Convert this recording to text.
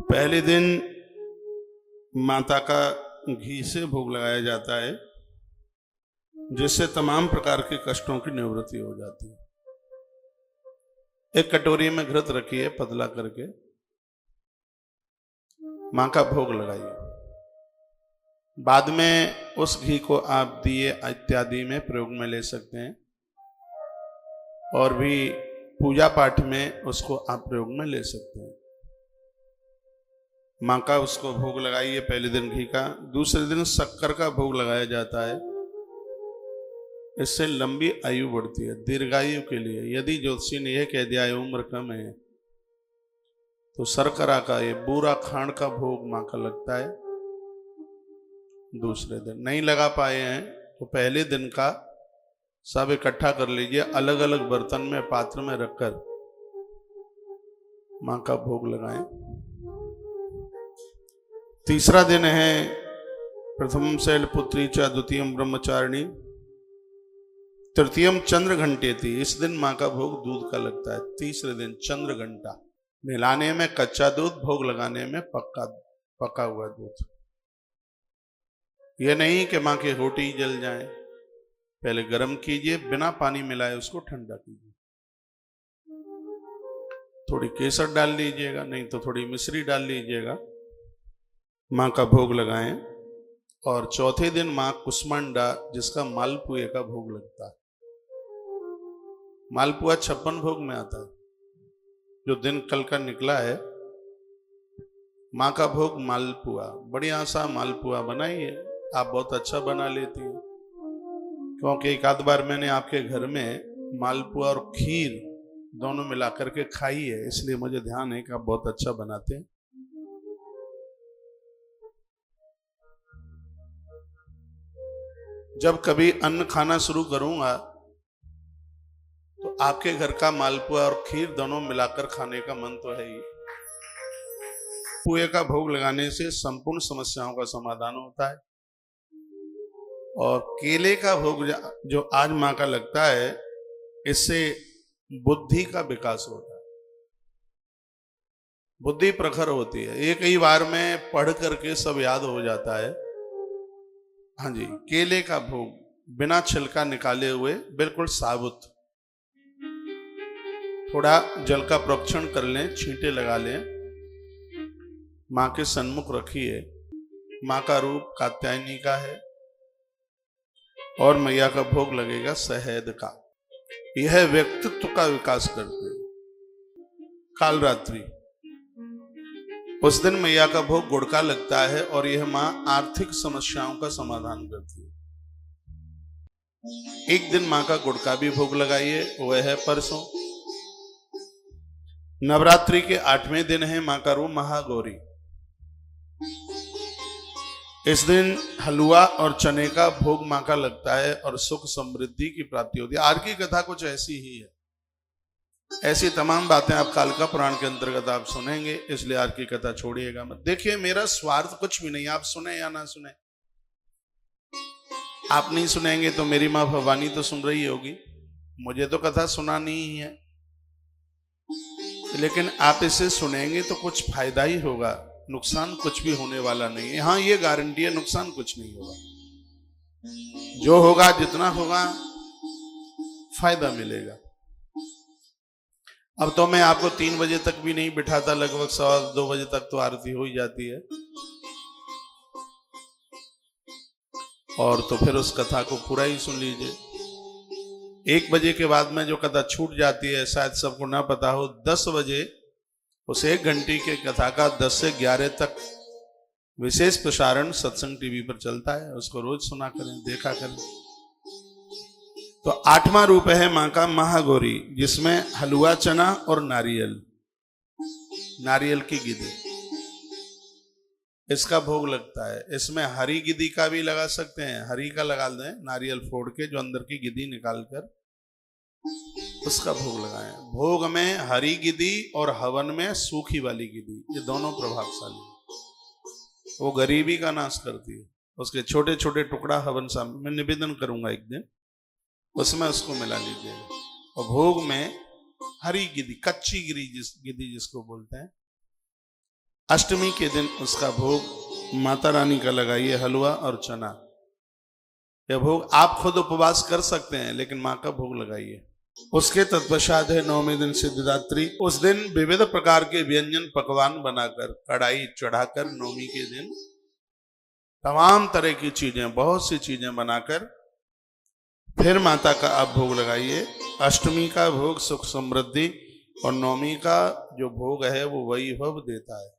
पहले दिन माता का घी से भोग लगाया जाता है, जिससे तमाम प्रकार के कष्टों की निवृत्ति हो जाती है। एक कटोरी में घृत रखिए, पतला करके मां का भोग लगाइए। बाद में उस घी को आप दिए इत्यादि में प्रयोग में ले सकते हैं, और भी पूजा पाठ में उसको आप प्रयोग में ले सकते हैं। मां का उसको भोग लगाइए पहले दिन घी का। दूसरे दिन शक्कर का भोग लगाया जाता है। इससे लंबी आयु बढ़ती है, दीर्घायु के लिए। यदि ज्योतिषी ने यह कह दिया है उम्र कम है, तो शर्करा का, ये बूरा खांड का भोग मां का लगता है दूसरे दिन। नहीं लगा पाए हैं तो पहले दिन का सब इकट्ठा कर लीजिए, अलग अलग बर्तन में, पात्र में रखकर मां का भोग लगाएं। तीसरा दिन है प्रथमम शैलपुत्री च द्वितीयम ब्रह्मचारिणी तृतीयम चंद्र घंटे थी। इस दिन मां का भोग दूध का लगता है। तीसरे दिन चंद्र घंटा, मिलाने में कच्चा दूध, भोग लगाने में पका हुआ दूध। यह नहीं कि मां की रोटी जल जाए, पहले गर्म कीजिए, बिना पानी मिलाए उसको ठंडा कीजिए। थोड़ी केसर डाल लीजिएगा, नहीं तो थोड़ी मिश्री डाल लीजिएगा। मां का भोग लगाएं। और चौथे दिन मां कुष्मांडा, जिसका मालपुए का भोग लगता है। मालपुआ 56 भोग में आता है। जो दिन कल का निकला है, मां का भोग मालपुआ। बढ़िया सा मालपुआ बनाइए। आप बहुत अच्छा बना लेती हैं, क्योंकि एक आध बार मैंने आपके घर में मालपुआ और खीर दोनों मिलाकर के खाई है, इसलिए मुझे ध्यान है कि आप बहुत अच्छा बनाते हैं। जब कभी अन्न खाना शुरू करूंगा तो आपके घर का मालपुआ और खीर दोनों मिलाकर खाने का मन तो है ही। पुए का भोग लगाने से संपूर्ण समस्याओं का समाधान होता है। और केले का भोग जो आज मां का लगता है, इससे बुद्धि का विकास होता है, बुद्धि प्रखर होती है। एक ही बार में पढ़ करके सब याद हो जाता है। हाँ जी, केले का भोग बिना छिलका निकाले हुए, बिल्कुल साबुत, थोड़ा जल का प्रोक्षण कर लें, छींटे लगा लें, मां के सन्मुख रखिए। मां का रूप कात्यायनी का है और मैया का भोग लगेगा शहद का। यह व्यक्तित्व का विकास करते हैं। कालरात्रि, उस दिन मैया का भोग गुड़ का लगता है, और यह मां आर्थिक समस्याओं का समाधान करती है। एक दिन मां का गुड़ का भी भोग लगाइए, वह है परसों। नवरात्रि के 8वें दिन है मां का रूप महागौरी। इस दिन हलवा और चने का भोग मां का लगता है, और सुख समृद्धि की प्राप्ति होती है। आज की कथा कुछ ऐसी ही है। ऐसी तमाम बातें आप कालिका पुराण के अंतर्गत आप सुनेंगे, इसलिए आज की कथा छोड़िएगा मत। देखिए, मेरा स्वार्थ कुछ भी नहीं, आप सुने या ना सुने। आप नहीं सुनेंगे तो मेरी मां भवानी तो सुन रही होगी, मुझे तो कथा सुनानी ही है। लेकिन आप इसे सुनेंगे तो कुछ फायदा ही होगा, नुकसान कुछ भी होने वाला नहीं है। हाँ, ये गारंटी है, नुकसान कुछ नहीं होगा। जो होगा, जितना होगा, फायदा मिलेगा। अब तो मैं आपको 3 बजे तक भी नहीं बिठाता, लगभग 2:15 बजे तक तो आरती हो ही जाती है। और तो फिर उस कथा को पूरा ही सुन लीजिए। 1 बजे के बाद में जो कथा छूट जाती है, शायद सबको ना पता हो, 10 बजे उस 1 घंटे के कथा का 10 से 11 तक विशेष प्रसारण सत्संग टीवी पर चलता है। उसको रोज सुना करें, देखा करें। तो 8वां रूप है मां का महागौरी, जिसमें हलवा चना और नारियल की गिदी, इसका भोग लगता है। इसमें हरी गिदी का भी लगा सकते हैं, हरी का लगा दें, नारियल फोड़ के, जो अंदर की गिदी निकालकर उसका भोग लगाएं। भोग में हरी गिदी और हवन में सूखी वाली गिदी, ये दोनों प्रभावशाली है। वो गरीबी का नाश करती है। उसके छोटे छोटे टुकड़ा हवन सामने मैं निवेदन करूंगा एक दिन, उसमें उसको मिला लीजिएगा। और भोग में हरी गिदी, कच्ची गिदी जिसको बोलते हैं, अष्टमी के दिन उसका भोग माता रानी का लगाइए, हलवा और चना। यह भोग आप खुद उपवास कर सकते हैं, लेकिन माँ का भोग लगाइए। उसके तत्पश्चात है नौवें दिन सिद्धिदात्री। उस दिन विविध प्रकार के व्यंजन पकवान बनाकर कढ़ाई चढ़ाकर नौमी के दिन तमाम तरह की चीजें, बहुत सी चीजें बनाकर फिर माता का आप भोग लगाइए। अष्टमी का भोग सुख समृद्धि और नौमी का जो भोग है वो वैभव देता है।